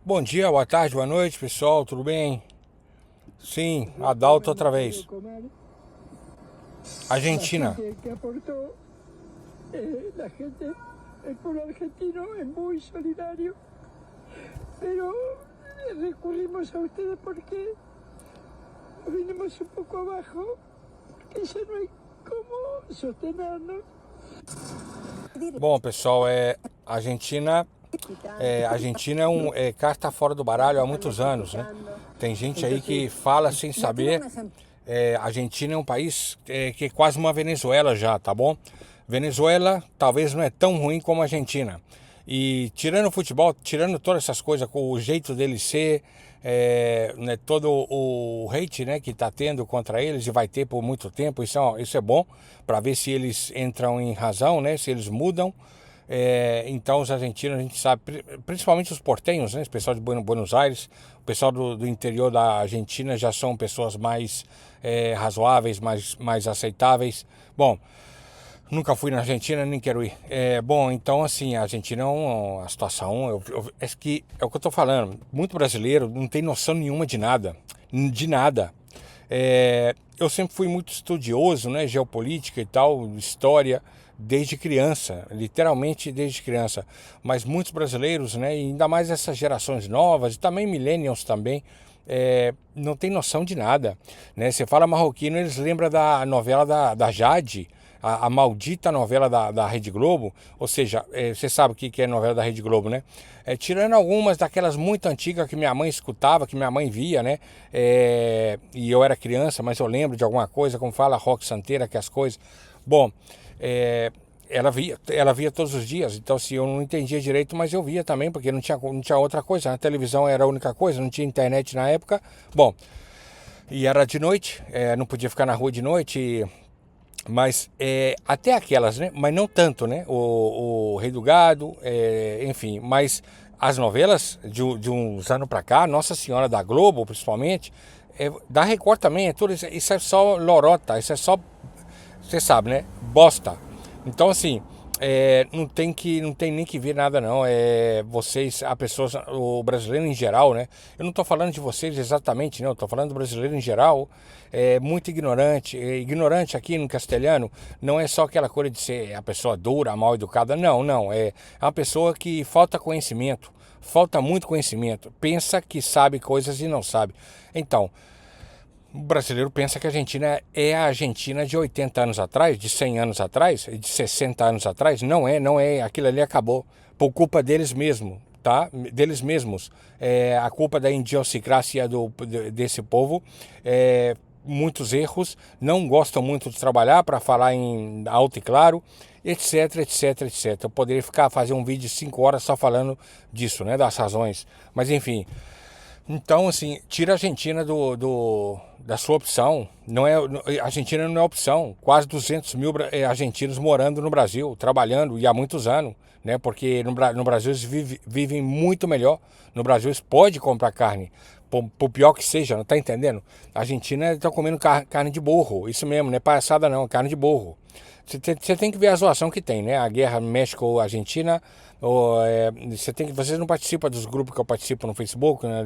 Bom dia, boa tarde, boa noite, pessoal, tudo bem? Sim, Adalto outra vez. La Argentina. gente que aportó, la gente, el pueblo argentino es muy solidario, pero recurrimos a ustedes porque vinimos un poco abajo, porque ya no hay cómo sostenernos. Bom, pessoal, Argentina é carta fora do baralho há muitos anos, né? Tem gente aí que fala sem saber. Argentina é um país que é quase uma Venezuela já, tá bom? Venezuela talvez não é tão ruim como a Argentina. E tirando o futebol, tirando todas essas coisas, com o jeito dele ser, né, todo o hate, né, que tá tendo contra eles e vai ter por muito tempo, isso é bom para ver se eles entram em razão, né, se eles mudam. Então os argentinos, a gente sabe, principalmente os portenhos, né, o pessoal de Buenos Aires, o pessoal do interior da Argentina já são pessoas mais razoáveis, mais aceitáveis. Bom, nunca fui na Argentina, nem quero ir. Bom, então assim, a Argentina a situação, é o que eu tô falando. Muito brasileiro não tem noção nenhuma de nada, de nada. Eu sempre fui muito estudioso, né, geopolítica e tal, história, desde criança, literalmente desde criança. Mas muitos brasileiros, né, e ainda mais essas gerações novas, e também millennials também, não tem noção de nada, né? Você fala marroquino, eles lembram da novela da Jade, a maldita novela da Rede Globo, ou seja, você sabe o que é novela da Rede Globo, né? Tirando algumas daquelas muito antigas que minha mãe escutava, que minha mãe via, né? E eu era criança, mas eu lembro de alguma coisa, como fala Roque Santeira, que as coisas. Bom, ela via todos os dias, então se eu não entendia direito, mas eu via também, porque não tinha outra coisa, a televisão era a única coisa, não tinha internet na época. Bom, e era de noite, não podia ficar na rua de noite. Mas até aquelas, né? Mas não tanto, né? O Rei do Gado, enfim. Mas as novelas de uns anos pra cá, Nossa Senhora da Globo, principalmente, da Record também, isso é só lorota, isso é só, você sabe, né? Bosta. Então, assim, não tem nem que ver nada, não. Vocês, a pessoa, o brasileiro em geral, né? Eu não estou falando de vocês exatamente, não. Estou falando do brasileiro em geral. Muito ignorante. Ignorante aqui no castelhano não é só aquela coisa de ser a pessoa dura, mal educada. Não, não. É uma pessoa que falta conhecimento. Falta muito conhecimento. Pensa que sabe coisas e não sabe. Então, o brasileiro pensa que a Argentina é a Argentina de 80 anos atrás, de 100 anos atrás, de 60 anos atrás. Não é, não é. Aquilo ali acabou por culpa deles mesmos, tá? Deles mesmos. A culpa da idiosincrasia desse povo. Muitos erros, não gostam muito de trabalhar para falar em alto e claro, etc, etc, etc. Eu poderia fazer um vídeo de 5 horas só falando disso, né? Das razões. Mas enfim. Então, assim, tira a Argentina da sua opção. A Argentina não é opção. Quase 200 mil argentinos morando no Brasil, trabalhando e há muitos anos, né? Porque no Brasil eles vivem muito melhor. No Brasil eles podem comprar carne, por pior que seja, não tá entendendo? A Argentina está comendo carne de burro, isso mesmo, não é palhaçada não, carne de burro. Você tem que ver a zoação que tem, né? A guerra México-Argentina. Vocês não participam dos grupos que eu participo no Facebook, né?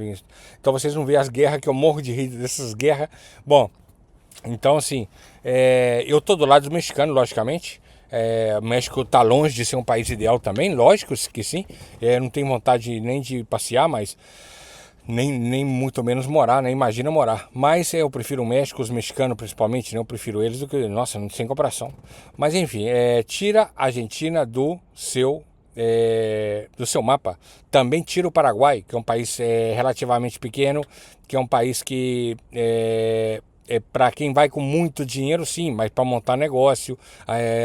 Então vocês não veem as guerras que eu morro de rir dessas guerras. Bom, então assim, eu tô do lado dos mexicanos, logicamente. O México tá longe de ser um país ideal também, lógico que sim. Não tenho vontade nem de passear, mas nem muito menos morar, né? Imagina morar. Mas eu prefiro o México, os mexicanos principalmente, né? Eu prefiro eles do que, nossa, sem comparação. Mas enfim, tira a Argentina do seu mapa. Também tira o Paraguai, que é um país relativamente pequeno, que é um país que para quem vai com muito dinheiro, sim, mas para montar negócio,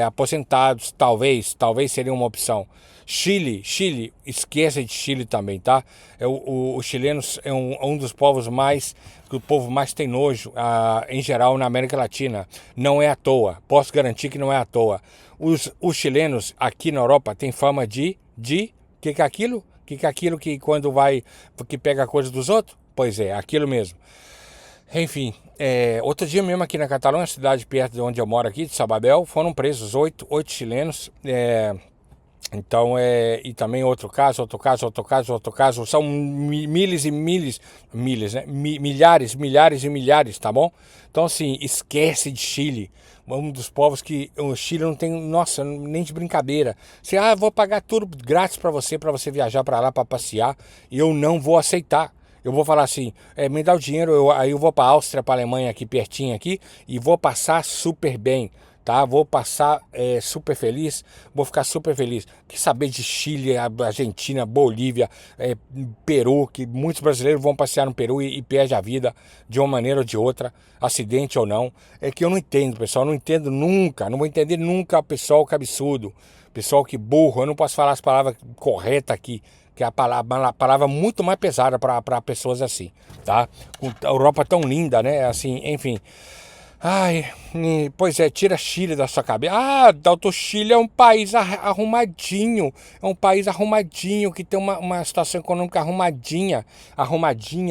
aposentados, talvez seria uma opção. Chile, esqueça de Chile também, tá? Os chilenos é um dos povos que o povo mais tem nojo, em geral, na América Latina. Não é à toa, posso garantir que não é à toa. Os chilenos aqui na Europa têm fama que é aquilo? Que é aquilo que quando que pega a coisa dos outros? Pois é, aquilo mesmo. Enfim, outro dia mesmo aqui na Catalunha, cidade perto de onde eu moro aqui, de Sabadell, foram presos oito chilenos. Então, e também outro caso, são milhares e milhares, né? Milhares, milhares e milhares, tá bom? Então, assim, esquece de Chile. Um dos povos que o Chile não tem, nossa, nem de brincadeira. Você, vou pagar tudo grátis para você viajar para lá para passear, e eu não vou aceitar. Eu vou falar assim, me dá o dinheiro, aí eu vou para Áustria, para Alemanha, aqui pertinho aqui, e vou passar super bem, tá? Vou passar super feliz, vou ficar super feliz. Que saber de Chile, Argentina, Bolívia, Peru, que muitos brasileiros vão passear no Peru e perdem a vida de uma maneira ou de outra, acidente ou não. É que eu não entendo, pessoal, não entendo nunca, não vou entender nunca o pessoal que absurdo, pessoal que burro, eu não posso falar as palavras corretas aqui, que é uma palavra muito mais pesada para pessoas assim, tá? A Europa tão linda, né? Assim, enfim. Ai, pois é, tira Chile da sua cabeça. Doutor, Chile é um país arrumadinho. É um país arrumadinho, que tem uma situação econômica arrumadinha,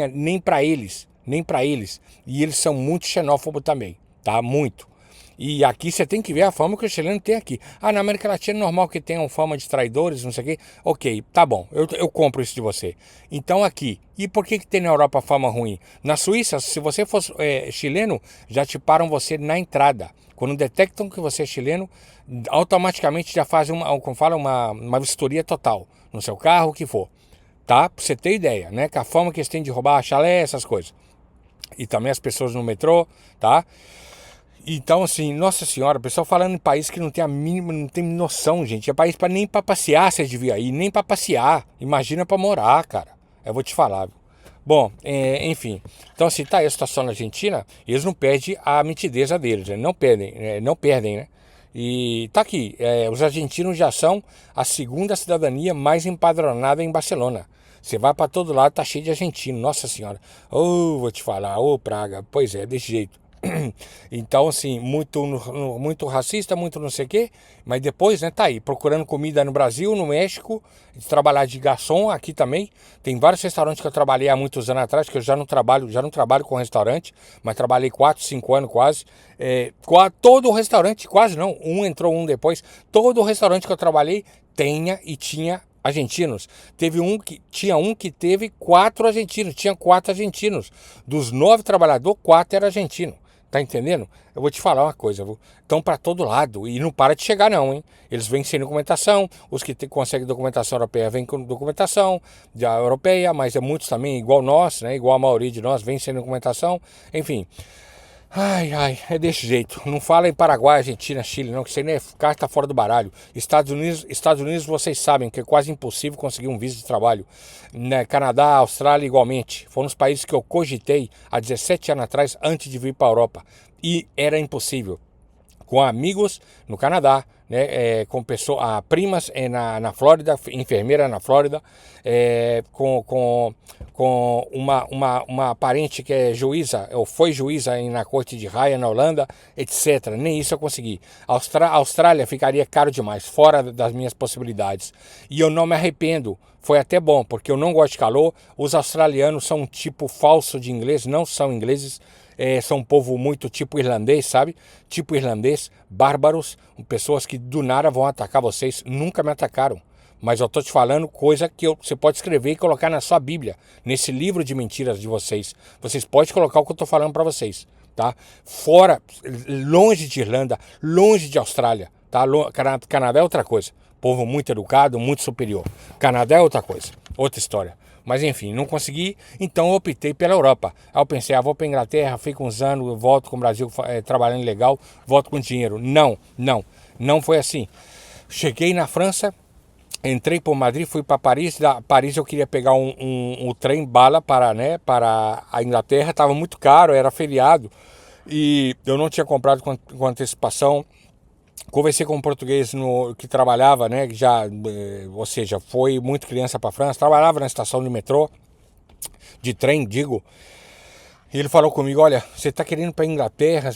nem para eles. Nem para eles. E eles são muito xenófobos também, tá? Muito. E aqui você tem que ver a fama que o chileno tem aqui. Na América Latina é normal que tenham fama de traidores, não sei o quê. Ok, tá bom, eu compro isso de você. Então aqui, e por que tem na Europa fama ruim? Na Suíça, se você for chileno, já te param você na entrada. Quando detectam que você é chileno, automaticamente já fazem uma vistoria total no seu carro, o que for. Tá? Pra você ter ideia, né? Que a fama que eles têm de roubar chalé, essas coisas. E também as pessoas no metrô, tá? Então, assim, nossa senhora, o pessoal falando em país que não tem a mínima, não tem noção, gente. É país nem pra passear você devia ir, nem pra passear. Imagina pra morar, cara. Eu vou te falar, viu? Bom, enfim. Então, assim, tá aí a situação na Argentina, eles não perdem a mitideza deles, né? Não perdem, né? E tá aqui, os argentinos já são a segunda cidadania mais empadronada em Barcelona. Você vai pra todo lado, tá cheio de argentino, nossa senhora. Vou te falar, praga. Pois é, desse jeito. Então, assim, muito racista, muito não sei o quê, mas depois, né, tá aí, procurando comida no Brasil, no México, trabalhar de garçom aqui também. Tem vários restaurantes que eu trabalhei há muitos anos atrás, que eu já não trabalho com restaurante, mas trabalhei 4, 5 anos quase. Todo o restaurante, quase não, um depois, todo o restaurante que eu trabalhei tinha argentinos. Tinha um que teve 4 argentinos, tinha 4 argentinos. Dos 9 trabalhadores, 4 eram argentinos. Tá entendendo? Eu vou te falar uma coisa, estão para todo lado e não para de chegar não, hein? Eles vêm sem documentação, os que conseguem documentação europeia vêm com documentação europeia, mas muitos também, igual nós, né? Igual a maioria de nós, vêm sem documentação, enfim. É desse jeito. Não fala em Paraguai, Argentina, Chile, não, que isso aí é carta fora do baralho. Estados Unidos, vocês sabem que é quase impossível conseguir um visto de trabalho. Né? Canadá, Austrália, igualmente. Foram os países que eu cogitei há 17 anos atrás, antes de vir para a Europa. E era impossível. Com amigos no Canadá, né, com primas na Flórida, enfermeira na Flórida, com uma parente que é juíza, ou foi juíza na corte de Haia, na Holanda, etc. Nem isso eu consegui. A Austrália ficaria caro demais, fora das minhas possibilidades. E eu não me arrependo. Foi até bom, porque eu não gosto de calor. Os australianos são um tipo falso de inglês, não são ingleses. São um povo muito tipo irlandês, sabe? Tipo irlandês, bárbaros, pessoas que do nada vão atacar vocês. Nunca me atacaram. Mas eu tô te falando coisa que você pode escrever e colocar na sua Bíblia, nesse livro de mentiras de vocês. Vocês podem colocar o que eu tô falando para vocês, tá? Fora, longe de Irlanda, longe de Austrália, tá? Canadá é outra coisa. Povo muito educado, muito superior. Canadá é outra coisa, outra história. Mas enfim, não consegui, então eu optei pela Europa. Aí eu pensei, vou para Inglaterra, fico uns anos, volto com o Brasil trabalhando legal, volto com dinheiro. Não foi assim. Cheguei na França, entrei por Madrid, fui para Paris. Da Paris eu queria pegar um trem bala para a Inglaterra, estava muito caro, era feriado e eu não tinha comprado com antecipação. Conversei com um português que trabalhava, né, ou seja, foi muito criança para a França, trabalhava na estação de metrô, de trem, digo. E ele falou comigo, olha, você tá querendo ir pra Inglaterra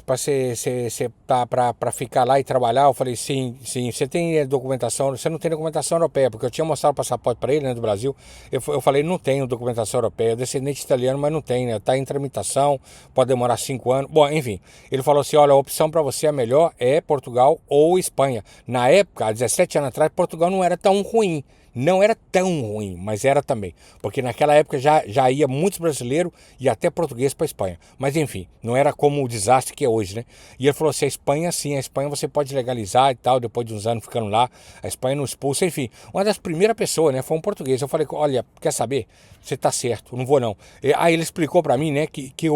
pra ficar lá e trabalhar? Eu falei, sim, sim. Você tem documentação? Você não tem documentação europeia, porque eu tinha mostrado o passaporte para ele, né, do Brasil. Eu falei, não tenho documentação europeia, eu descendente italiano, mas não tem, né? Tá em tramitação, pode demorar 5 anos. Bom, enfim, ele falou assim, olha, a opção para você, a melhor é Portugal ou Espanha. Na época, há 17 anos atrás, Portugal não era tão ruim. Não era tão ruim, mas era também. Porque naquela época já ia muitos brasileiros e até português para a Espanha. Mas enfim, não era como o desastre que é hoje, né? E ele falou assim, a Espanha sim, a Espanha você pode legalizar e tal, depois de uns anos ficando lá, a Espanha não expulsa, enfim. Uma das primeiras pessoas, né, foi um português. Eu falei, olha, quer saber? Você tá certo, não vou não. Aí ele explicou para mim, né, que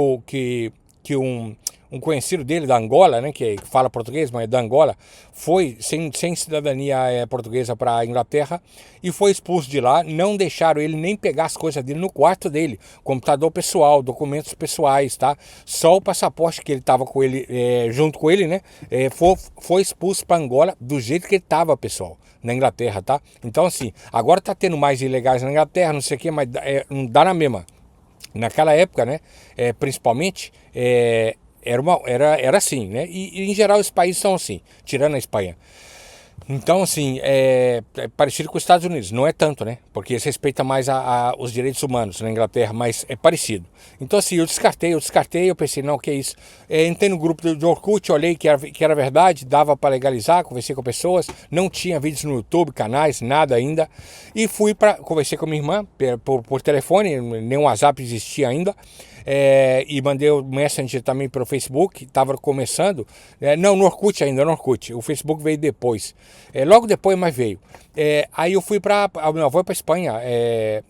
um conhecido dele da Angola, né, que fala português, mas é da Angola, foi sem cidadania portuguesa para a Inglaterra e foi expulso de lá. Não deixaram ele nem pegar as coisas dele no quarto dele, computador pessoal, documentos pessoais, tá? Só o passaporte que ele tava com ele, junto com ele, né, foi expulso para Angola do jeito que ele tava, pessoal, na Inglaterra, tá? Então assim, agora tá tendo mais ilegais na Inglaterra, não sei o que, mas não dá na mesma. Naquela época, né, principalmente, era assim, né? E em geral os países são assim, tirando a Espanha. Então, assim, é parecido com os Estados Unidos. Não é tanto, né? Porque eles respeitam mais os direitos humanos na Inglaterra, mas é parecido. Então, assim, eu descartei, eu pensei, não, que é isso? Entrei no grupo do Orkut, olhei que era verdade, dava para legalizar, conversei com pessoas, não tinha vídeos no YouTube, canais, nada ainda. E conversei com minha irmã por telefone, nem o WhatsApp existia ainda. E mandei o Messenger também pelo Facebook, estava começando. Não, no Orkut ainda, no Orkut. O Facebook veio depois. Logo depois, mas veio. Aí eu fui eu vou para Espanha.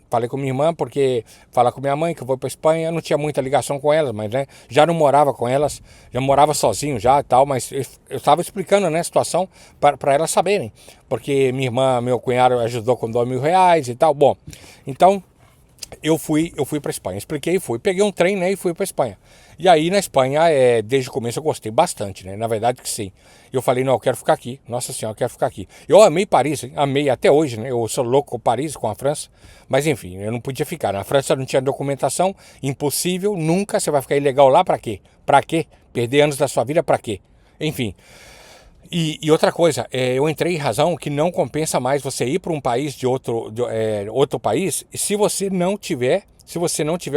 Falei com minha irmã, porque falar com minha mãe que eu vou para Espanha, não tinha muita ligação com elas, mas né, já não morava com elas, já morava sozinho já e tal, mas eu estava explicando, né, a situação para elas saberem. Porque minha irmã, meu cunhado ajudou com R$ 2.000 e tal. Bom, então eu fui para Espanha, expliquei, peguei um trem, né, e fui para Espanha. E aí na Espanha, desde o começo eu gostei bastante, né, na verdade que sim. Eu falei, não, eu quero ficar aqui, nossa senhora, eu quero ficar aqui. Eu amei Paris, hein? Amei até hoje, né, eu sou louco com Paris, com a França, mas enfim, eu não podia ficar. Na França não tinha documentação, impossível, nunca, você vai ficar ilegal lá pra quê? Pra quê? Perder anos da sua vida pra quê? Enfim. E outra coisa, eu entrei em razão que não compensa mais você ir para um país de outro país se você não tiver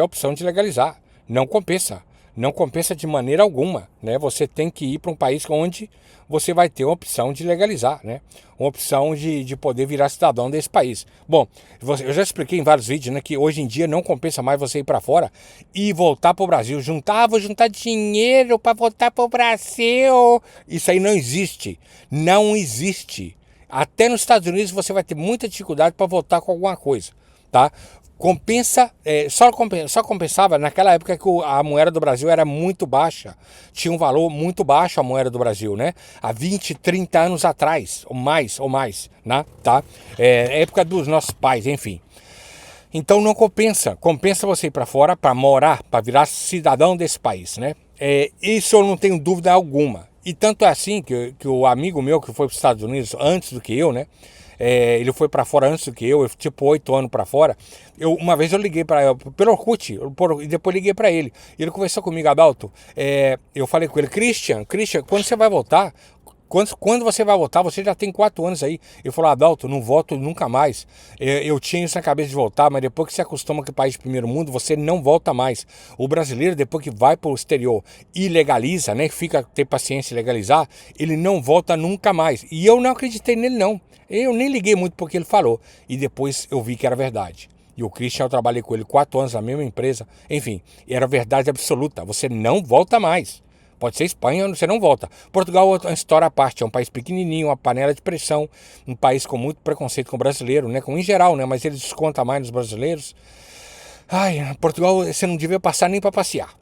a opção de legalizar. Não compensa. Não compensa de maneira alguma, né? Você tem que ir para um país onde você vai ter uma opção de legalizar, né? Uma opção de poder virar cidadão desse país. Bom, eu já expliquei em vários vídeos, né, que hoje em dia não compensa mais você ir para fora e voltar para o Brasil. Vou juntar dinheiro para voltar para o Brasil. Isso aí não existe. Não existe. Até nos Estados Unidos você vai ter muita dificuldade para voltar com alguma coisa, tá? Só compensava naquela época que a moeda do Brasil era muito baixa, tinha um valor muito baixo a moeda do Brasil, né? Há 20, 30 anos atrás, ou mais, né? Tá? Época dos nossos pais, enfim. Então não compensa você ir para fora, para morar, para virar cidadão desse país, né? Isso eu não tenho dúvida alguma. E tanto é assim que o amigo meu que foi para os Estados Unidos antes do que eu, né? Ele foi para fora antes do que eu tipo 8 anos para fora. Uma vez eu liguei pelo Orkut, e depois liguei para ele. E ele conversou comigo, Adalto. Eu falei com ele, Christian, quando você vai voltar? Quando você vai voltar? Você já tem 4 anos aí. Ele falou, Adalto, não volto nunca mais. Eu tinha isso na cabeça de voltar, mas depois que você acostuma com o país de primeiro mundo, você não volta mais. O brasileiro, depois que vai para o exterior e legaliza, né, ter paciência e legalizar, ele não volta nunca mais. E eu não acreditei nele, não. Eu nem liguei muito porque ele falou. E depois eu vi que era verdade. E o Christian, eu trabalhei com ele 4 anos na mesma empresa. Enfim, era verdade absoluta. Você não volta mais. Pode ser Espanha, você não volta. Portugal é uma história à parte, é um país pequenininho, uma panela de pressão, um país com muito preconceito com o brasileiro, né? Com em geral, né? Mas eles descontam mais nos brasileiros. Ai, Portugal você não devia passar nem para passear,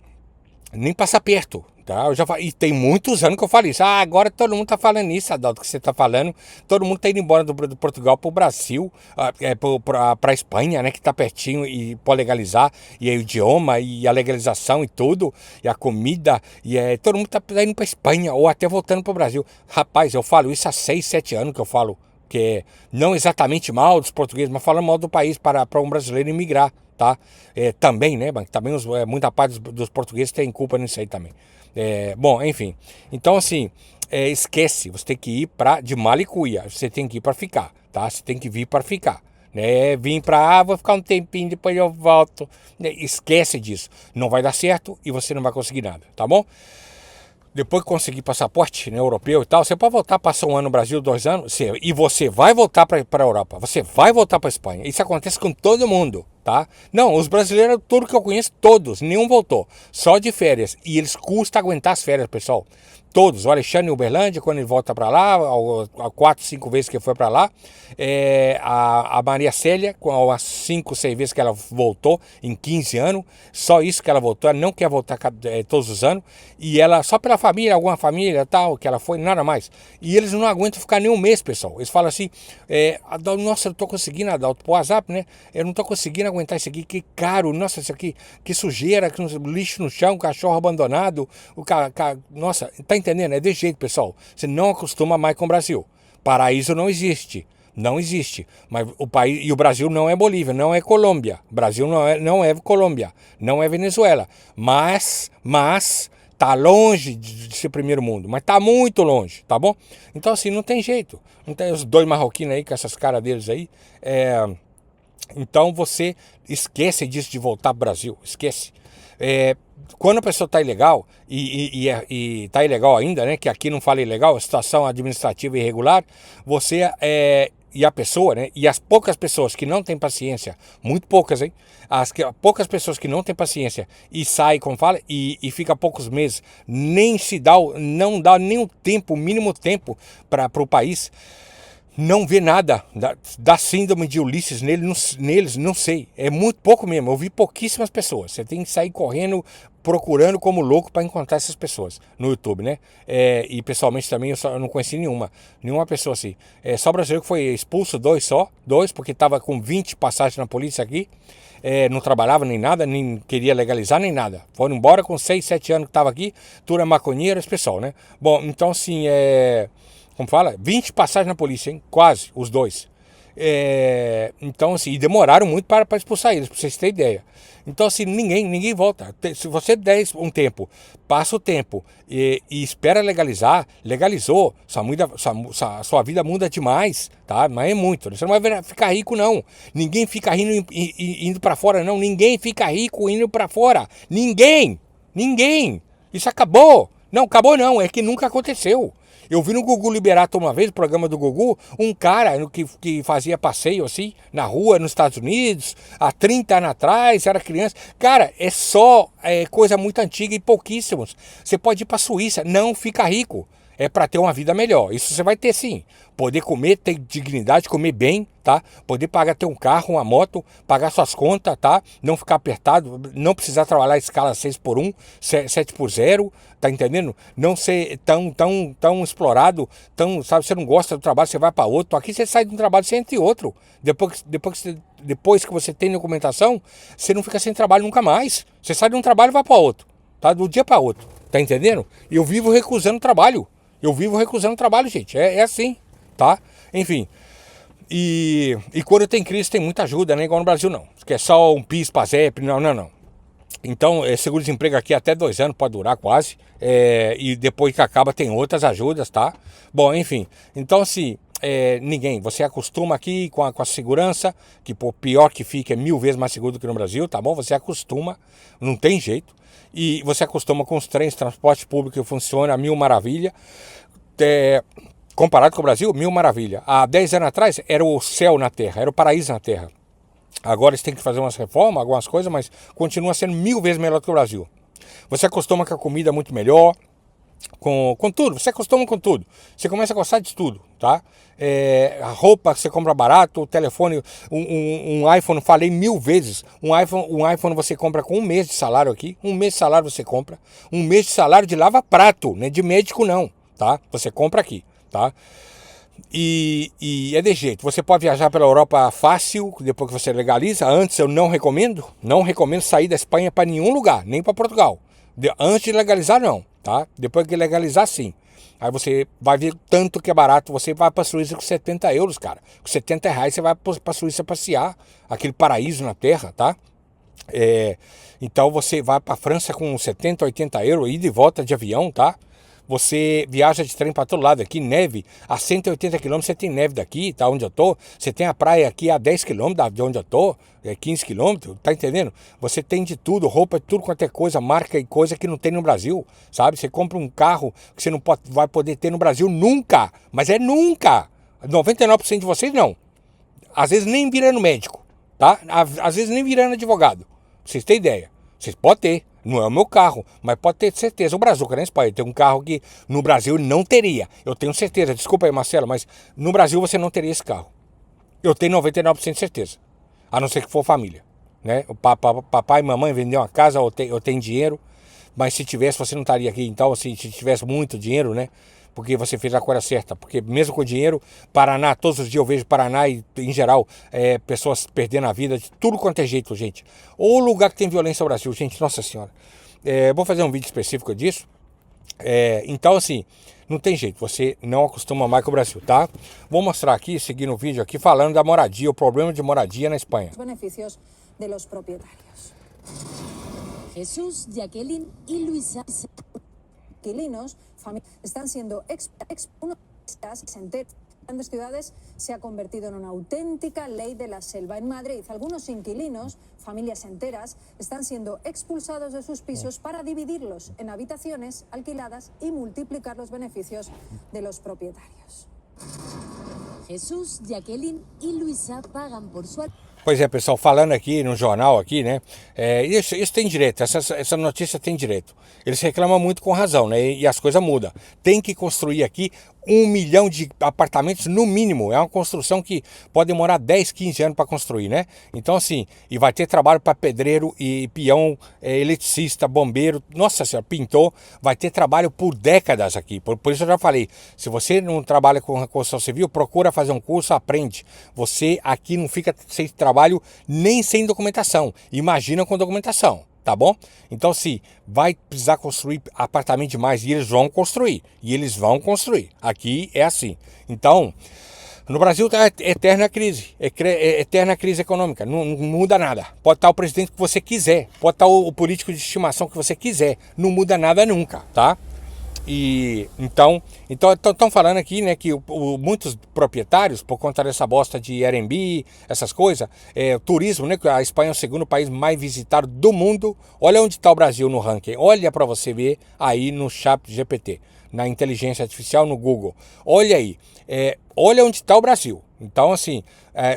nem passar perto, tá? E tem muitos anos que eu falo isso. Agora todo mundo tá falando isso, Adalto, que você tá falando. Todo mundo tá indo embora do Portugal pro Brasil, pra Espanha, né, que tá pertinho e pode legalizar, e aí o idioma, e a legalização e tudo, e a comida, todo mundo tá indo pra Espanha, ou até voltando pro Brasil. Rapaz, eu falo isso há 6, 7 anos que eu falo que é não exatamente mal dos portugueses, mas falando mal do país para um brasileiro emigrar, tá? Também, né? Também muita parte dos portugueses tem culpa nisso aí também. Bom, enfim. Então, assim, esquece, você tem que ir de mala e cuia, você tem que ir para ficar, tá? Você tem que vir para ficar. Vim pra vou ficar um tempinho, depois eu volto. Esquece disso. Não vai dar certo e você não vai conseguir nada, tá bom? Depois que conseguir passaporte, né, europeu e tal, você pode voltar, passar um ano no Brasil, 2 anos, e você vai voltar para a Europa, você vai voltar para a Espanha. Isso acontece com todo mundo, tá? Não, os brasileiros, tudo que eu conheço, todos, nenhum voltou, só de férias. E eles custam aguentar as férias, pessoal. Todos, o Alexandre em Uberlândia, quando ele volta para lá, 4, 5 vezes que foi para lá, a Maria Célia, com as 5, 6 vezes que ela voltou em 15 anos, só isso que ela voltou, ela não quer voltar todos os anos, e ela, só pela família, alguma família tal, que ela foi, nada mais. E eles não aguentam ficar nem um mês, pessoal. Eles falam assim, Adalto, nossa, eu não tô conseguindo, Adalto, pro WhatsApp, né? Eu não tô conseguindo aguentar isso aqui, que caro, nossa, isso aqui, que sujeira, que lixo no chão, cachorro abandonado, nossa, tá entendendo? É desse jeito, pessoal. Você não acostuma mais com o Brasil. Paraíso não existe. Não existe. Mas o país, e o Brasil não é Bolívia, não é Colômbia. O Brasil não é Colômbia, não é Venezuela. Mas tá longe de ser primeiro mundo, mas tá muito longe, tá bom? Então assim, não tem jeito. Não tem os 2 marroquinos aí, com essas caras deles aí. Então você esquece disso de voltar pro Brasil, esquece. Quando a pessoa está ilegal, e está ilegal ainda, né, que aqui não fala ilegal, situação administrativa irregular, você e a pessoa, né, e as poucas pessoas que não têm paciência, muito poucas, hein, poucas pessoas que não têm paciência e saem, como fala, e fica poucos meses, não dá nem o tempo, o mínimo tempo para o país, não vê nada da síndrome de Ulisses neles, não sei. É muito pouco mesmo. Eu vi pouquíssimas pessoas. Você tem que sair correndo, procurando como louco para encontrar essas pessoas no YouTube, né? E pessoalmente também eu não conheci nenhuma pessoa assim. Só brasileiro que foi expulso, dois, porque estava com 20 passagens na polícia aqui. Não trabalhava nem nada, nem queria legalizar nem nada. Foram embora com 6, 7 anos que estava aqui. Tudo é maconheiro, esse pessoal, né? Bom, então assim, como fala? 20 passagens na polícia, hein? Quase, os dois. Então, assim, e demoraram muito para expulsar eles, para vocês terem ideia. Então, assim, ninguém volta. Se você der um tempo, passa o tempo e espera legalizar, legalizou, sua vida muda demais, tá? Mas é muito. Você não vai ficar rico, não. Ninguém fica indo para fora, não. Ninguém fica rico indo para fora. Ninguém. Isso acabou. Não, acabou não. É que nunca aconteceu. Eu vi no Gugu Liberato uma vez, o programa do Gugu, um cara que fazia passeio assim, na rua, nos Estados Unidos, há 30 anos atrás, era criança. Cara, é só coisa muito antiga e pouquíssimos. Você pode ir para a Suíça, não fica rico. É para ter uma vida melhor. Isso você vai ter sim. Poder comer, ter dignidade, comer bem, tá? Poder ter um carro, uma moto, pagar suas contas, tá? Não ficar apertado, não precisar trabalhar a escala 6x1, 7x0, tá entendendo? Não ser tão explorado, sabe, você não gosta do trabalho, você vai para outro. Aqui você sai de um trabalho, você entra em outro. Depois que você tem documentação, você não fica sem trabalho nunca mais. Você sai de um trabalho e vai para outro, tá? Do dia para outro, tá entendendo? Eu vivo recusando trabalho. Gente. É assim, tá? Enfim. E quando tem crise tem muita ajuda, né? Igual no Brasil não. Que é só um PIS, PASEP, não. Então, seguro-desemprego aqui até 2 anos, pode durar quase. E depois que acaba tem outras ajudas, tá? Bom, enfim. Então, assim, você acostuma aqui com a segurança, que por pior que fique é 1000 vezes mais seguro do que no Brasil, tá bom? Você acostuma, não tem jeito. E você acostuma com os trens, transporte público que funciona, 1000 maravilha. Comparado com o Brasil, 1000 maravilha. Há 10 anos atrás era o céu na terra, era o paraíso na terra. Agora eles têm que fazer umas reformas, algumas coisas, mas continua sendo 1000 vezes melhor do que o Brasil. Você acostuma com a comida muito melhor, com tudo, você acostuma com tudo. Você começa a gostar de tudo, tá? A roupa que você compra barato, o telefone, um iPhone, falei 1000 vezes. Um iPhone você compra com 1 mês de salário aqui. 1 mês de salário você compra. 1 mês de salário de lava-prato, né? De médico não, tá? Você compra aqui, tá? E é de jeito. Você pode viajar pela Europa fácil, depois que você legaliza. Antes eu não recomendo sair da Espanha para nenhum lugar, nem para Portugal. Antes de legalizar, não. tá? Depois que legalizar, sim. Aí você vai ver tanto que é barato, você vai pra Suíça com 70 euros, cara. Com 70 reais você vai pra Suíça passear, aquele paraíso na terra, tá? Então você vai pra França com 70, 80 euros, ida e volta de avião, tá? Você viaja de trem para todo lado aqui, neve, a 180 quilômetros você tem neve daqui, tá? Onde eu tô. Você tem a praia aqui a 10 quilômetros de onde eu tô, 15 quilômetros, tá entendendo? Você tem de tudo, roupa, tudo quanto é coisa, marca e coisa que não tem no Brasil, sabe? Você compra um carro que você não vai poder ter no Brasil nunca, mas é nunca. 99% de vocês não. Às vezes nem virando médico, tá? Às vezes nem virando advogado. Vocês têm ideia? Vocês podem ter. Não é o meu carro, mas pode ter certeza. O Brazuca na Espanha tem um carro que no Brasil não teria. Eu tenho certeza. Desculpa aí, Marcelo, mas no Brasil você não teria esse carro. Eu tenho 99% de certeza. A não ser que for família, né? O papai e mamãe vendeu uma casa, eu tenho dinheiro. Mas se tivesse, você não estaria aqui. Então, assim, se tivesse muito dinheiro, né? Porque você fez a coisa certa. Porque mesmo com dinheiro, Paraná, todos os dias eu vejo Paraná e, em geral, pessoas perdendo a vida de tudo quanto é jeito, gente. Ou lugar que tem violência no Brasil, gente, nossa senhora. Vou fazer um vídeo específico disso. Então, assim, não tem jeito, você não acostuma mais com o Brasil, tá? Vou mostrar aqui, seguindo o vídeo aqui, falando da moradia, o problema de moradia na Espanha. Los beneficios de los propietarios. Jesús, Jacqueline y Luisa, inquilinos, están siendo grandes ciudades se ha convertido en una auténtica ley de la selva. En Madrid, algunos inquilinos, familias enteras, están siendo expulsados de sus pisos para dividirlos en habitaciones alquiladas y multiplicar los beneficios de los propietarios. Jesús, Jacqueline y Luisa pagan por su... Pois é, pessoal, falando aqui no jornal aqui, né? Isso tem direito, essa notícia tem direito. Eles reclamam muito com razão, né? E as coisas mudam. Tem que construir aqui 1 milhão de apartamentos no mínimo. É uma construção que pode demorar 10, 15 anos para construir, né? Então, assim, e vai ter trabalho para pedreiro e peão, eletricista, bombeiro, nossa senhora, pintor. Vai ter trabalho por décadas aqui. Por isso eu já falei, se você não trabalha com construção civil, procura fazer um curso, aprende. Você aqui não fica sem trabalho nem sem documentação. Imagina com documentação. Tá bom? Então, se vai precisar construir apartamento demais, e eles vão construir. E eles vão construir. Aqui é assim. Então, no Brasil está eterna crise. Eterna crise econômica. Não muda nada. Pode estar o presidente que você quiser. Pode estar o político de estimação que você quiser. Não muda nada nunca, tá? E então estão falando aqui, né, que muitos proprietários, por conta dessa bosta de Airbnb, essas coisas, turismo, né, que a Espanha é o segundo país mais visitado do mundo. Olha onde está o Brasil no ranking. Olha para você ver aí no ChatGPT, na inteligência artificial, no Google. Olha aí, olha onde está o Brasil. Então, assim,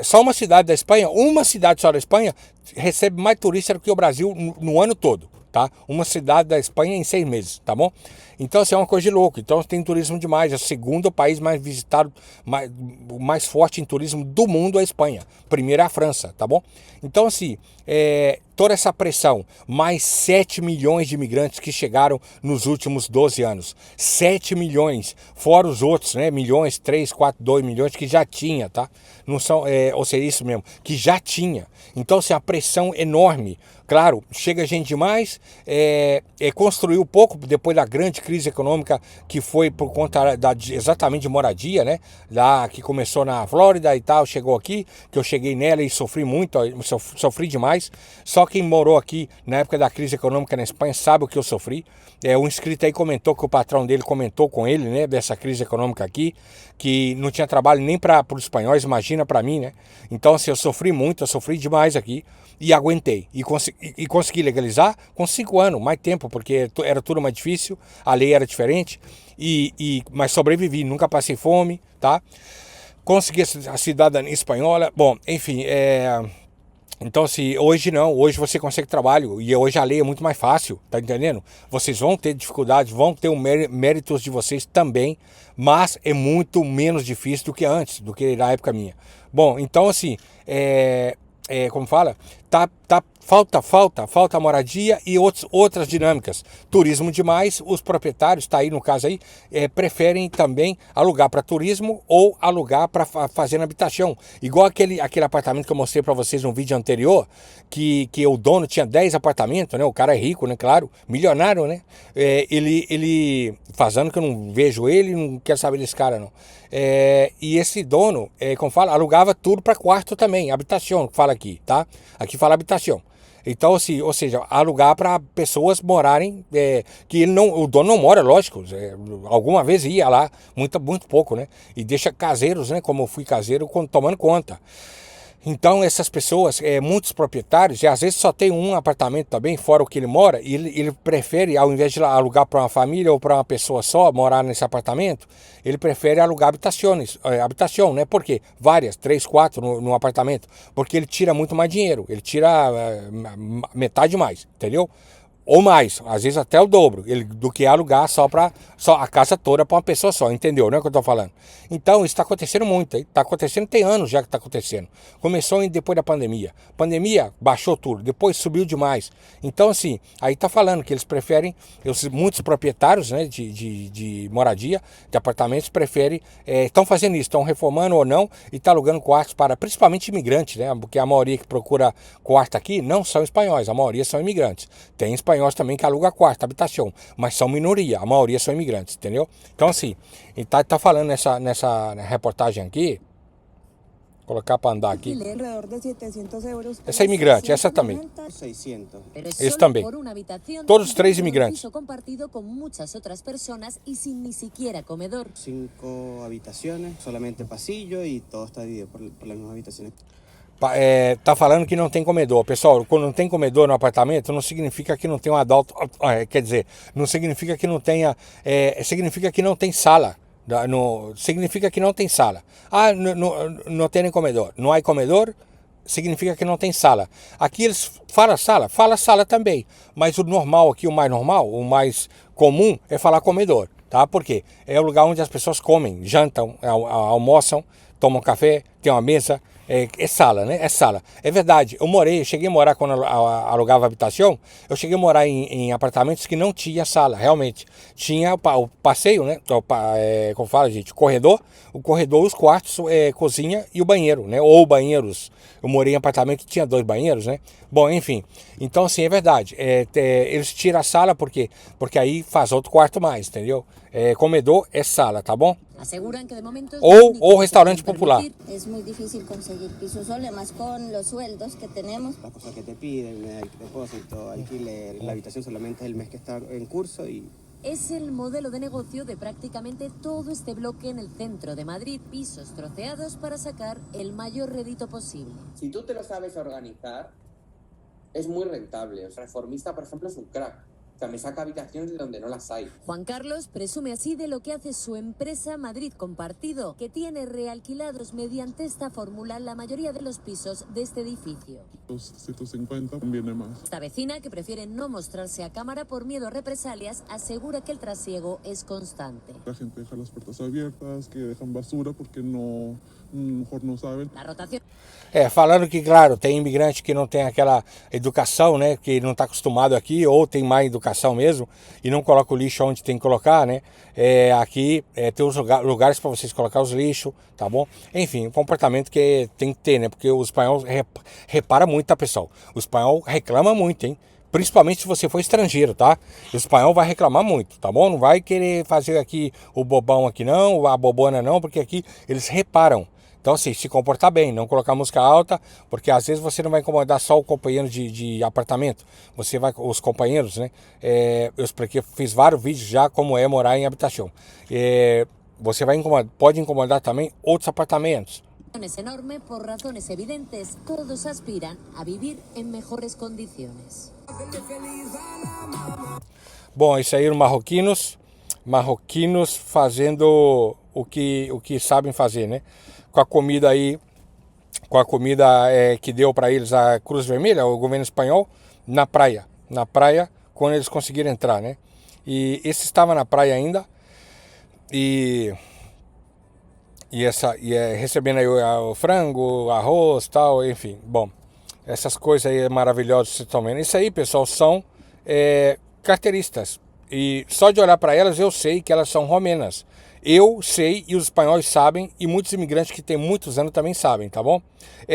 só uma cidade da Espanha, uma cidade só da Espanha, recebe mais turistas do que o Brasil no ano todo. Tá? Uma cidade da Espanha em 6 meses, tá bom? Então, assim, é uma coisa de louco. Então, tem turismo demais. É o segundo país mais visitado, mais forte em turismo do mundo, é a Espanha. Primeiro é a França, tá bom? Então, assim, toda essa pressão, mais 7 milhões de imigrantes que chegaram nos últimos 12 anos. 7 milhões, fora os outros, né? Milhões, 3, 4, 2 milhões que já tinha, tá? Não são, ou seja, isso mesmo, que já tinha. Então, assim, a pressão enorme. Claro, chega gente demais, construiu pouco depois da grande crise econômica que foi por conta exatamente de moradia, né? Lá que começou na Flórida e tal, chegou aqui, que eu cheguei nela e sofri muito, sofri demais. Só quem morou aqui na época da crise econômica na Espanha sabe o que eu sofri. Um inscrito aí comentou que o patrão dele comentou com ele, né, dessa crise econômica aqui, que não tinha trabalho nem para os espanhóis, imagina para mim, né? Então, assim, eu sofri muito, eu sofri demais aqui e aguentei. E consegui legalizar com 5 anos, mais tempo, porque era tudo mais difícil, a lei era diferente, mas sobrevivi, nunca passei fome, tá? Consegui a cidadania espanhola, bom, enfim, então, assim, hoje não, hoje você consegue trabalho e hoje a lei é muito mais fácil, tá entendendo? Vocês vão ter dificuldades, vão ter méritos de vocês também, mas é muito menos difícil do que antes, do que na época minha. Bom, então, assim, como fala, tá Falta moradia e outras dinâmicas. Turismo demais, os proprietários, tá aí no caso aí, preferem também alugar para turismo ou alugar para fazer na habitação. Igual aquele apartamento que eu mostrei para vocês no vídeo anterior, que o dono tinha 10 apartamentos, né? O cara é rico, né? Claro, milionário, né? Ele faz ano que eu não vejo ele, não quero saber desse cara, não. E esse dono, como fala, alugava tudo para quarto também, habitação, que fala aqui, tá? Aqui fala habitação. Então, assim, ou seja, alugar para pessoas morarem, que o dono não mora, lógico, alguma vez ia lá, muito pouco, né? E deixa caseiros, né? Como eu fui caseiro, tomando conta. Então essas pessoas, muitos proprietários, e às vezes só tem um apartamento também, fora o que ele mora, e ele prefere, ao invés de alugar para uma família ou para uma pessoa só morar nesse apartamento, ele prefere alugar habitação, né? Por quê? Várias, 3, 4 no apartamento, porque ele tira muito mais dinheiro, ele tira metade mais, entendeu? Ou mais, às vezes até o dobro, do que alugar só a casa toda para uma pessoa só, entendeu, né, o que eu tô falando? Então, isso está acontecendo muito, está acontecendo, tem anos já que está acontecendo. Começou depois da pandemia. Pandemia baixou tudo, depois subiu demais. Então, assim, aí tá falando que eles preferem, muitos proprietários, né, de moradia, de apartamentos, preferem, estão fazendo isso, estão reformando ou não, e tá alugando quartos para, principalmente imigrantes, né, porque a maioria que procura quarto aqui não são espanhóis, a maioria são imigrantes. Tem espanhóis também que alugam quarto, habitação, mas são minoria, a maioria são imigrantes, entendeu? Então, assim, tá falando nessa reportagem aqui, colocar para andar aqui. Essa é imigrante, essa também. 600. Esse também. Todos os 3 imigrantes. Cinco habitaciones, solamente pasillo y todo está dividido por las mismas habitaciones. Tá falando que não tem comedor. Pessoal, quando não tem comedor no apartamento, não significa que não tem um adulto. Quer dizer, não significa que não tenha. Significa que não tem sala. Significa que não tem sala. Não tem comedor. Não há comedor, significa que não tem sala. Aqui eles falam sala também. Mas o normal aqui, o mais comum é falar comedor. Tá? Por quê? É o lugar onde as pessoas comem, jantam, almoçam, tomam café, tem uma mesa. É sala, né? É sala. É verdade. Eu cheguei a morar quando eu alugava habitação, eu cheguei a morar em apartamentos que não tinha sala, realmente. Tinha o passeio, né? Como fala, gente? O corredor, os quartos, cozinha e o banheiro, né? Ou banheiros. Eu morei em apartamento que tinha 2 banheiros, né? Bom, enfim. Então, assim, é verdade. Eles tiram a sala porque aí faz outro quarto mais, entendeu? Comedor é sala, tá bom? Aseguran que de momento Ou restaurante popular. Es muy difícil conseguir piso solo, además con los sueldos que tenemos. las cosas que te piden, el depósito, alquiler, la habitación solamente es el mes que está en curso y Es el modelo de negocio de prácticamente todo este bloque en el centro de Madrid, pisos troceados para sacar el mayor rédito posible. Si tú te lo sabes organizar, es muy rentable. O sea, Reformista, por ejemplo, es un crack. O sea, me saca habitaciones de donde no las hay. Juan Carlos presume así de lo que hace su empresa Madrid Compartido, que tiene realquilados mediante esta fórmula la mayoría de los pisos de este edificio. Los 150 conviene más. Esta vecina, que prefiere no mostrarse a cámara por miedo a represalias, asegura que el trasiego es constante. La gente deja las puertas abiertas, que dejan basura porque mejor não sabem. La rotación... Falando que, claro, tem imigrante que não tem aquela educação, né, que não está acostumado aqui, ou tem má educação mesmo, e não coloca o lixo onde tem que colocar, né, aqui tem os lugares para vocês colocar os lixos, tá bom? Enfim, um comportamento que tem que ter, né, porque o espanhol repara muito, tá, pessoal? O espanhol reclama muito, hein? Principalmente se você for estrangeiro, tá? O espanhol vai reclamar muito, tá bom? Não vai querer fazer aqui o bobão aqui não, a bobona não, porque aqui eles reparam. Então, assim, se comportar bem, não colocar música alta, porque às vezes você não vai incomodar só o companheiro de apartamento, você vai, os companheiros, né? Eu expliquei, fiz vários vídeos já como é morar em habitação. Você vai pode incomodar também outros apartamentos. Es enorme por razones evidentes. Todos aspiran a vivir en mejores condiciones. Bom, isso aí, os marroquinos fazendo o que sabem fazer, né? Com a comida aí, que deu para eles a Cruz Vermelha, o governo espanhol, na praia, quando eles conseguiram entrar, né? E esse estava na praia ainda e recebendo aí o frango, arroz, tal, enfim, bom. Essas coisas aí maravilhosas que vocês estão vendo. Isso aí, pessoal, são carteiristas. E só de olhar para elas eu sei que elas são romenas. Eu sei e os espanhóis sabem e muitos imigrantes que têm muitos anos também sabem, tá bom?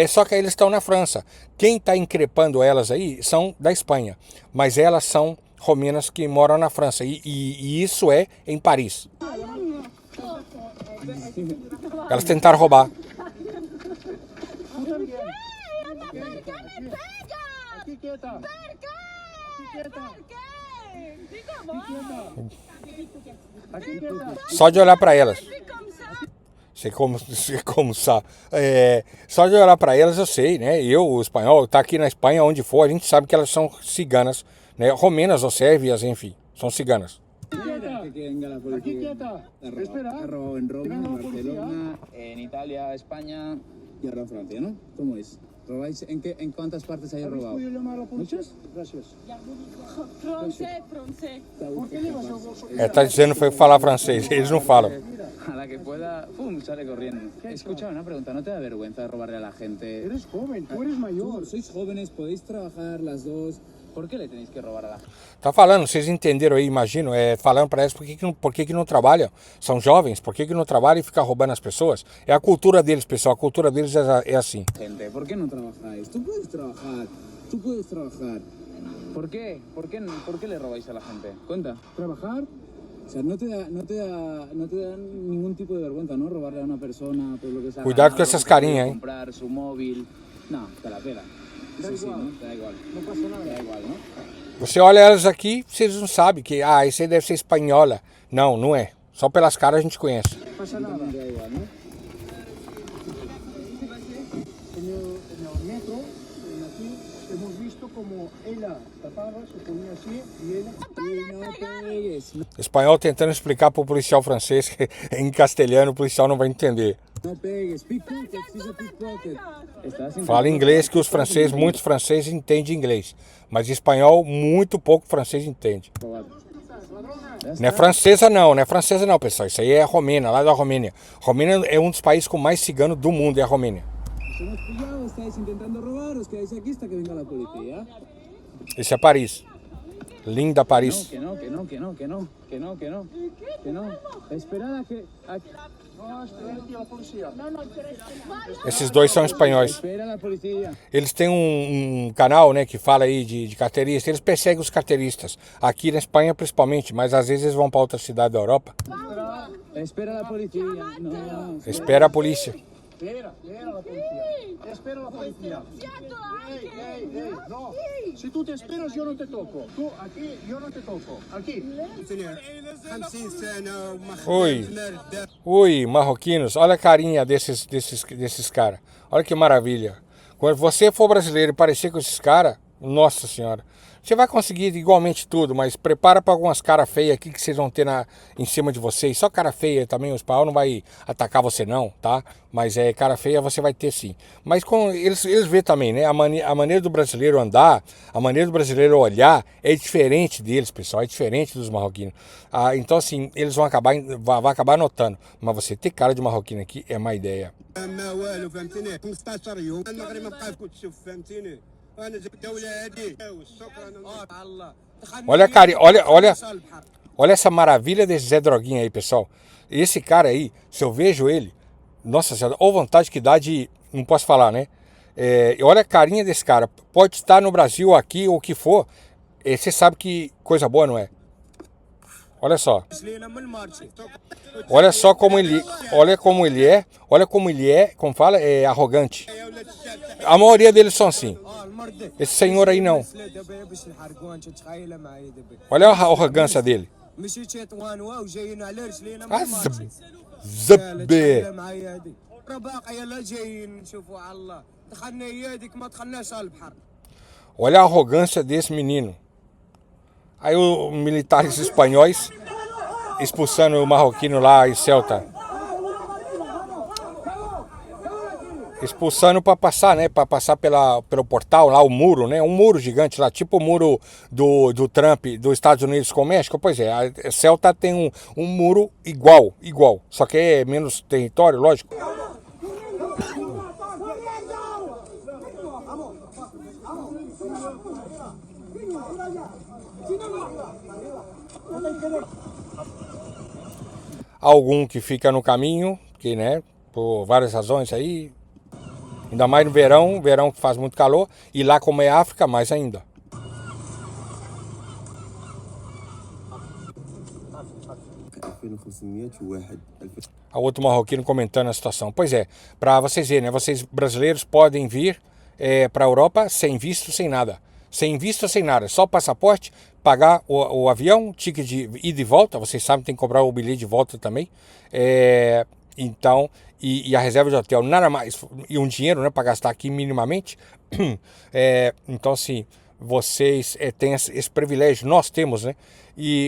Só que eles estão na França. Quem está increpando elas aí são da Espanha. Mas elas são romenas que moram na França. E isso é em Paris. Elas tentaram roubar. Só de olhar para elas. Só de olhar para elas eu sei, né? Eu, o espanhol, tá aqui na Espanha, onde for, a gente sabe que elas são ciganas, né? Romenas ou sérvias, enfim, são ciganas. Aquí quieta. Espera. Ha robado en Roma, en Barcelona, en Italia, España y ahora en Francia, ¿no? ¿Cómo es? ¿Robáis en cuántas partes hay robado? ¿Muchas? Gracias. Tá dizendo foi falar francês, eles não falam. A la que pueda, ¡pum!, sale corriendo. Escucha, una pregunta, ¿no te da vergüenza robarle a la gente? Eres joven, tú eres mayor. Sois jóvenes, podéis trabajar las dos. ¿Por qué le tenéis que robar a la gente? Tá falando, vocês entenderam aí, imagino, falando para elas por que não trabalham. São jovens, por que não trabalham e ficam roubando as pessoas? É a cultura deles, pessoal, a cultura deles é assim. Gente, ¿por qué no trabajáis? Tú puedes trabajar. ¿Por qué? ¿Por qué le robáis a la gente? Cuenta. ¿Trabajar? O sea, no te da ningún tipo de vergüenza, ¿no? Robarle a una persona por lo que sea. Cuidado con esas carinhas, ¿eh? Comprar su móvil. No, te la pela. Da Sí, igual. ¿no? Te da igual. No pasa nada. Te da igual, ¿no? Você olha elas aqui, vocês não sabem que, esse aí deve ser espanhola. Não, não é. Só pelas caras a gente conhece. No pasa nada. Te da igual, ¿no? En el metro, aquí, hemos visto como ella tapaba, se ponía así y ella... Y no pegues. Espanhol tentando explicar pro policial francês que em castelhano o policial não vai entender. No pegues. Pickpocket, sí, es pickpocket. Fala inglês que os franceses, muitos franceses entendem inglês. Mas espanhol, muito pouco francês entende. Não é francesa não, pessoal. Isso aí é romena, lá da Romênia. Romênia é um dos países com mais ciganos do mundo, é a Romênia. Os hemos pillado, estáis intentando robar, os quedáis aquí hasta que venga la policía. Esse é Paris. Linda Paris. Que no. Esperad a que... No, espera aquí a la policía. Esses dois são espanhóis. Espera la policía. Eles têm um canal, né, que fala aí de carteirista. Eles perseguem os carteiristas. Aqui na Espanha principalmente, mas às vezes eles vão para outra cidade da Europa. Espera la policía. No. Espera a polícia. Espera la policía. Espera la policía. Ey, no. Si tú te esperas, yo no te toco. Tú aquí, yo no te toco. Aquí. Oi, marroquinos. Olha a carinha desses caras. Olha que maravilha. Quando você for brasileiro e parecer com esses caras, nossa senhora. Você vai conseguir igualmente tudo, mas prepara para algumas caras feias aqui que vocês vão ter em cima de vocês. Só cara feia também, o espanhol não vai atacar você não, tá? Mas cara feia você vai ter sim. Mas eles vê também, né? A maneira do brasileiro andar, a maneira do brasileiro olhar é diferente deles, pessoal. É diferente dos marroquinos. Então assim, eles vão acabar notando. Mas você ter cara de marroquino aqui é má ideia. Olha a cara, olha essa maravilha desse Zé Droguinha aí, pessoal. Esse cara aí, se eu vejo ele, nossa senhora, ou vontade que dá de, não posso falar, né? Olha a carinha desse cara. Pode estar no Brasil, aqui, ou o que for. Você sabe que coisa boa, não é? Olha só. Olha só como ele é, como fala, arrogante. A maioria deles são assim. Esse senhor aí não. Olha a arrogância dele. Zabé. Olha a arrogância desse menino. Aí os militares espanhóis expulsando o marroquino lá em Ceuta. Expulsando para passar, né? Para passar pelo portal lá, o muro, né? Um muro gigante lá, tipo o muro do Trump, dos Estados Unidos com o México. Pois é, a Ceuta tem um muro igual. Só que é menos território, lógico. Algum que fica no caminho, que, né, por várias razões aí, ainda mais no verão, verão que faz muito calor, e lá como é África, mais ainda. A outro marroquino comentando a situação. Pois é, para vocês verem, né, vocês brasileiros podem vir para a Europa sem visto, sem nada. Sem visto, sem nada. Só passaporte, pagar o avião, ticket de ida e volta. Vocês sabem, tem que comprar o bilhete de volta também. Então, e a reserva de hotel, nada mais. E um dinheiro, né, para gastar aqui minimamente. Então, assim, vocês têm esse privilégio. Nós temos, né?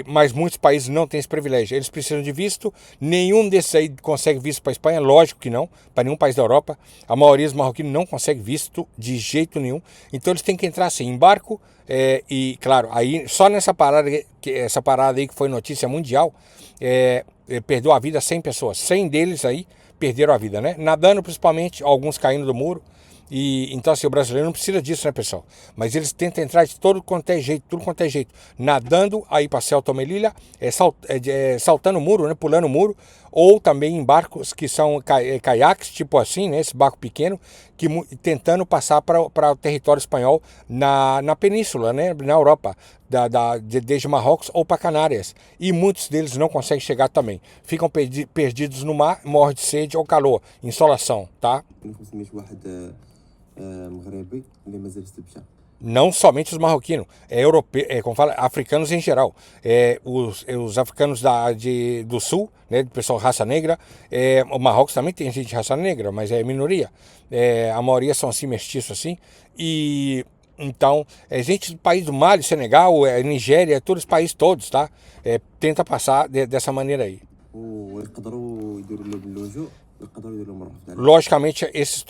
Mas muitos países não têm esse privilégio. Eles precisam de visto. Nenhum desses aí consegue visto para a Espanha. Lógico que não. Para nenhum país da Europa. A maioria dos marroquinos não consegue visto de jeito nenhum. Então eles têm que entrar assim, em barco. E claro, aí só nessa parada, essa parada aí que foi notícia mundial, perdeu a vida 100 pessoas. 100 deles aí perderam a vida, né? Nadando principalmente, alguns caindo do muro. Então, assim, o brasileiro não precisa disso, né, pessoal? Mas eles tentam entrar de todo quanto é jeito, tudo quanto é jeito. Nadando aí para Ceuta ou Melilla, saltando o muro, né, pulando o muro, ou também em barcos que são caiaques, tipo assim, né, esse barco pequeno, tentando passar para o território espanhol na península, né, na Europa, desde Marrocos ou para Canárias. E muitos deles não conseguem chegar também. Ficam perdidos no mar, morrem de sede ou calor, insolação, tá? Não somente os marroquinos, como fala, africanos em geral. Os africanos do sul, né, do pessoal raça negra. O Marrocos também tem gente de raça negra, mas é minoria. A maioria são assim, mestiços assim. E então, gente do país do Mali, Senegal, Nigéria, todos os países todos, tá? Tenta passar dessa maneira aí. Logicamente, esses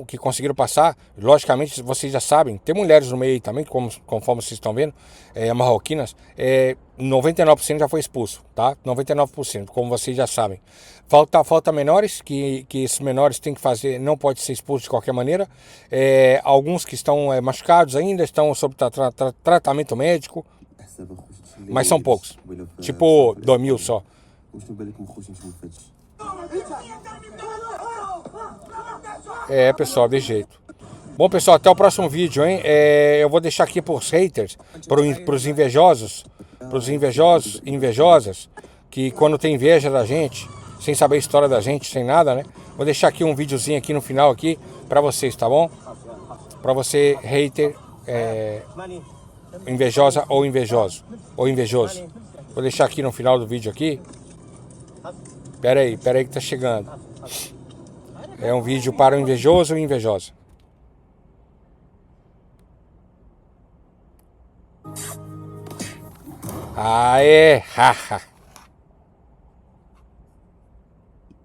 que conseguiram passar, logicamente, vocês já sabem, tem mulheres no meio aí também, conforme vocês estão vendo, marroquinas, 99% já foi expulso, tá? 99%, como vocês já sabem. Falta menores, que esses menores têm que fazer, não pode ser expulso de qualquer maneira. Alguns que estão machucados ainda, estão sob tratamento médico, mas são poucos, tipo 2.000 só. Pessoal, de jeito. Bom, pessoal, até o próximo vídeo, hein? Eu vou deixar aqui para os haters, para os invejosos, invejosas, que quando tem inveja da gente, sem saber a história da gente, sem nada, né? Vou deixar aqui um videozinho aqui no final aqui para vocês, tá bom? Para você, hater, invejosa ou invejoso, Vou deixar aqui no final do vídeo aqui. Pera aí que tá chegando. É um vídeo para o invejoso ou invejosa. Aê, haha.